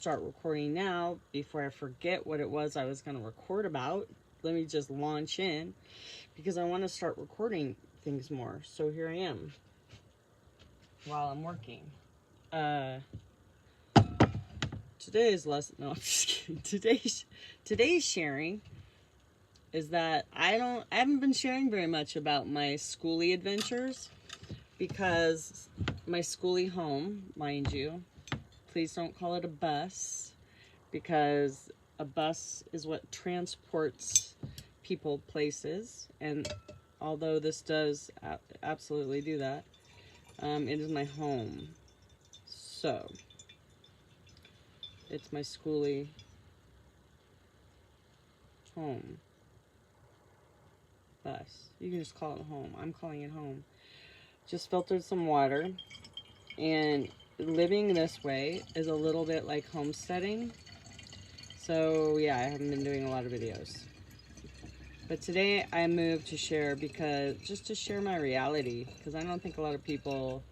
start recording now before I forget what it was I was going to record about. Let me just launch in because I want to start recording things more. So here I am while I'm working. Today's lesson, no, I'm just kidding. Today's sharing is that I haven't been sharing very much about my Skoolie adventures because my Skoolie home, mind you, please don't call it a bus, because a bus is what transports people places, and although this does absolutely do that, it is my home. So it's my Skoolie home bus. You can just call it home. I'm calling it home. Just filtered some water, and living this way is a little bit like homesteading. So yeah, I haven't been doing a lot of videos. But today I moved to share just to share my reality, because I don't think a lot of people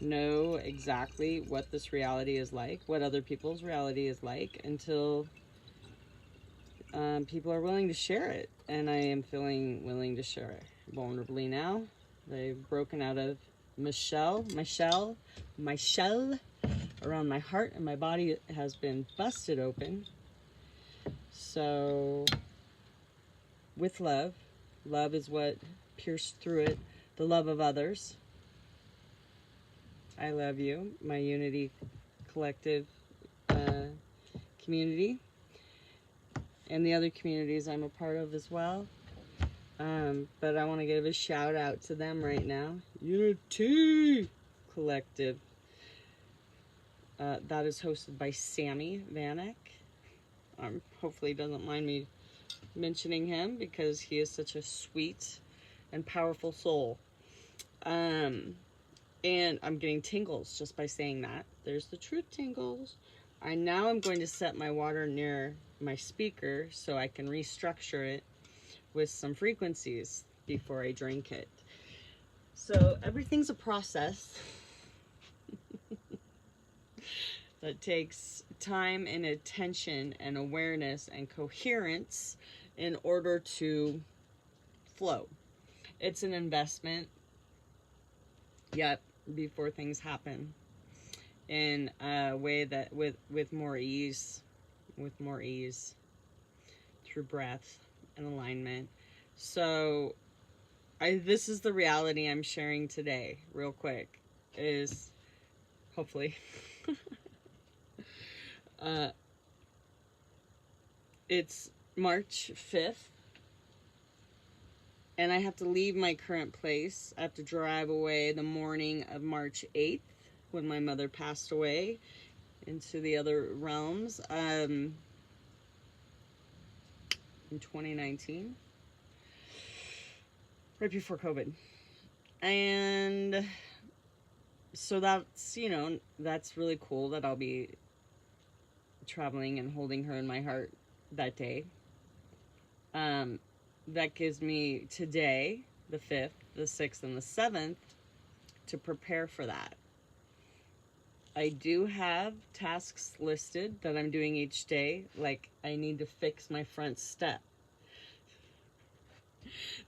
know exactly what this reality is like, what other people's reality is like, until people are willing to share it. And I am feeling willing to share it vulnerably now. They've broken out of my shell around my heart, and my body has been busted open. So with love is what pierced through it, the love of others. I love you, my Unity Collective community, and the other communities I'm a part of as well. But I want to give a shout out to them right now. Unity Collective. That is hosted by Sammy Vanek. Hopefully he doesn't mind me mentioning him, because he is such a sweet and powerful soul. And I'm getting tingles just by saying that. There's the truth tingles. Now I'm going to set my water near my speaker so I can restructure it with some frequencies before I drink it. So everything's a process that takes time and attention and awareness and coherence in order to flow. It's an investment, yet before things happen in a way that with more ease, through breath and alignment. So this is the reality I'm sharing today, real quick, is hopefully it's March 5th, and I have to leave my current place. I have to drive away the morning of March 8th, when my mother passed away, into the other realms, in 2019, right before COVID. And so that's, that's really cool that I'll be traveling and holding her in my heart that day. That gives me today, the 5th, the 6th, and the 7th, to prepare for that. I do have tasks listed that I'm doing each day. Like, I need to fix my front step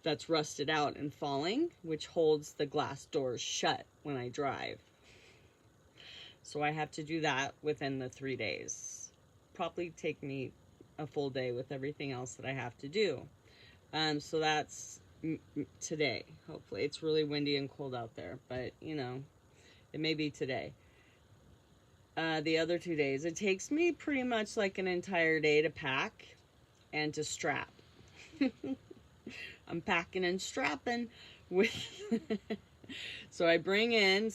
that's rusted out and falling, which holds the glass doors shut when I drive. So I have to do that within the 3 days. Probably take me a full day with everything else that I have to do. So that's today, hopefully. It's really windy and cold out there, but, it may be today. The other 2 days, it takes me pretty much like an entire day to pack and to strap. I'm packing and strapping with so I bring in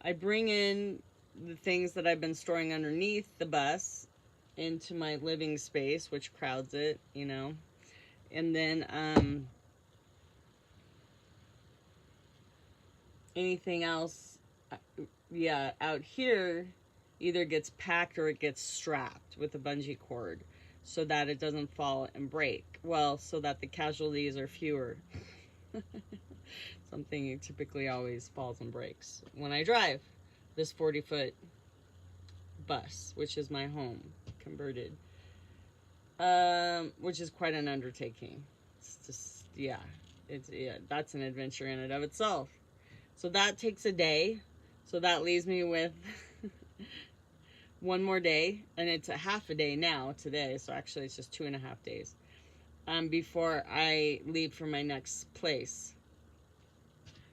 the things that I've been storing underneath the bus into my living space, which crowds it, and then anything else out here either gets packed or it gets strapped with a bungee cord so that it doesn't fall and break. Well, so that the casualties are fewer. Something typically always falls and breaks when I drive this 40-foot bus, which is my home converted, which is quite an undertaking. It's just, yeah, that's an adventure in and of itself. So that takes a day. So that leaves me with one more day, and it's a half a day now today. So actually it's just 2.5 days before I leave for my next place.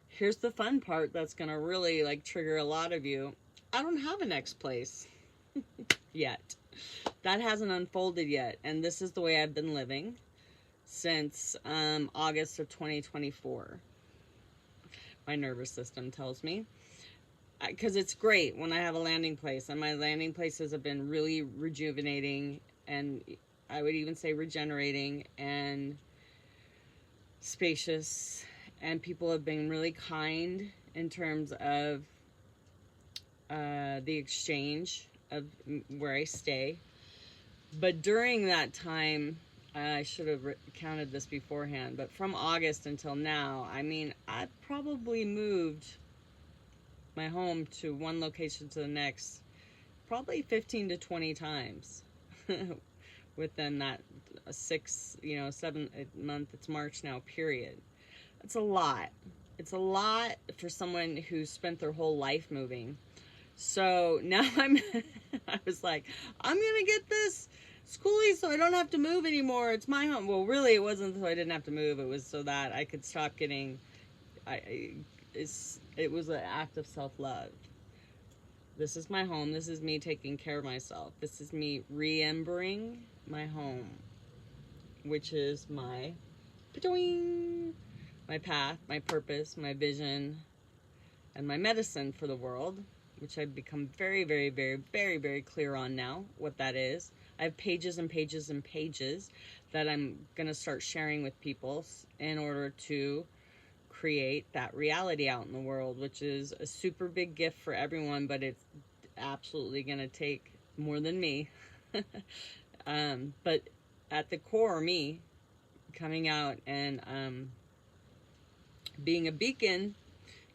Here's the fun part that's going to really like trigger a lot of you. I don't have a next place yet. That hasn't unfolded yet. And this is the way I've been living since August of 2024. My nervous system tells me. Because it's great when I have a landing place. And my landing places have been really rejuvenating. And I would even say regenerating and spacious. And people have been really kind in terms of the exchange of where I stay. But during that time, I should have counted this beforehand, but from August until now, I mean, I've probably moved my home to one location to the next probably 15 to 20 times within that 7 month, it's March now, period. It's a lot. It's a lot for someone who's spent their whole life moving. So now I was like, I'm going to get this Skoolie so I don't have to move anymore. It's my home. Well, really, it wasn't so I didn't have to move. It was so that I could stop getting, it was an act of self-love. This is my home. This is me taking care of myself. This is me reembering my home, which is my path, my purpose, my vision, and my medicine for the world, which I've become very, very, very, very, very clear on now what that is. I have pages and pages and pages that I'm going to start sharing with people in order to create that reality out in the world, which is a super big gift for everyone, but it's absolutely going to take more than me. But at the core, me coming out and being a beacon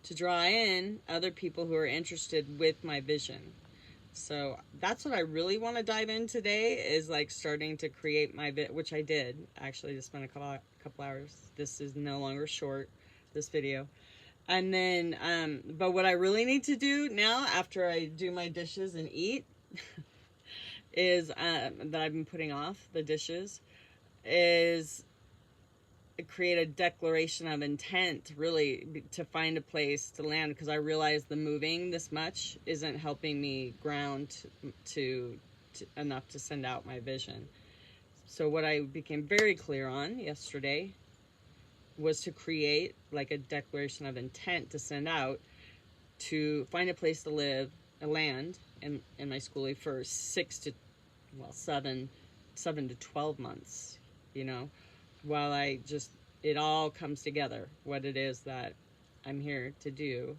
to draw in other people who are interested with my vision. So that's what I really want to dive in today, is like starting to create my which I did actually just spend a couple hours. This is no longer short, this video. And then but what I really need to do now after I do my dishes and eat is that I've been putting off the dishes, is create a declaration of intent, really, to find a place to land, because I realize the moving this much isn't helping me ground to enough to send out my vision. So what I became very clear on yesterday was to create like a declaration of intent to send out, to find a place to live, a land in my Skoolie for 7 to 12 months, while it all comes together, what it is that I'm here to do,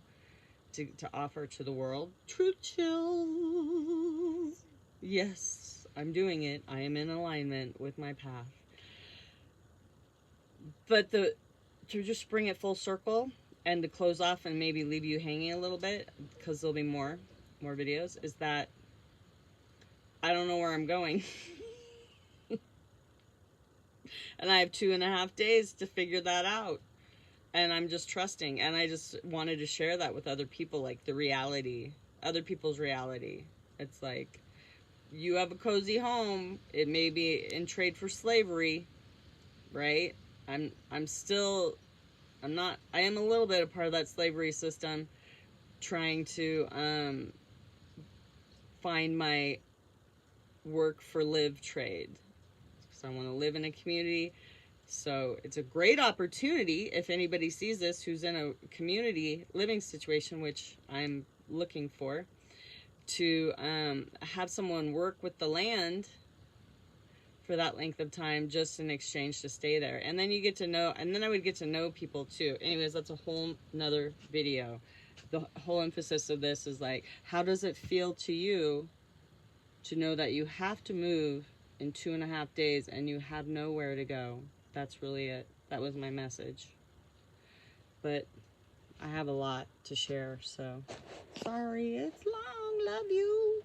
to offer to the world. Truth chills. Yes, I'm doing it. I am in alignment with my path. But to just bring it full circle and to close off and maybe leave you hanging a little bit, because there'll be more videos, is that I don't know where I'm going. And I have 2.5 days to figure that out. And I'm just trusting. And I just wanted to share that with other people, like the reality, other people's reality. It's like, you have a cozy home. It may be in trade for slavery, right? I am a little bit a part of that slavery system, trying to find my work for live trade. So I want to live in a community. So it's a great opportunity if anybody sees this who's in a community living situation, which I'm looking for, to have someone work with the land for that length of time, just in exchange to stay there. And then you get to know, and then I would get to know people too. Anyways, that's a whole nother video. The whole emphasis of this is like, how does it feel to you to know that you have to move in 2.5 days and you have nowhere to go? That's really it. That was my message. But I have a lot to share, so sorry it's long. Love you.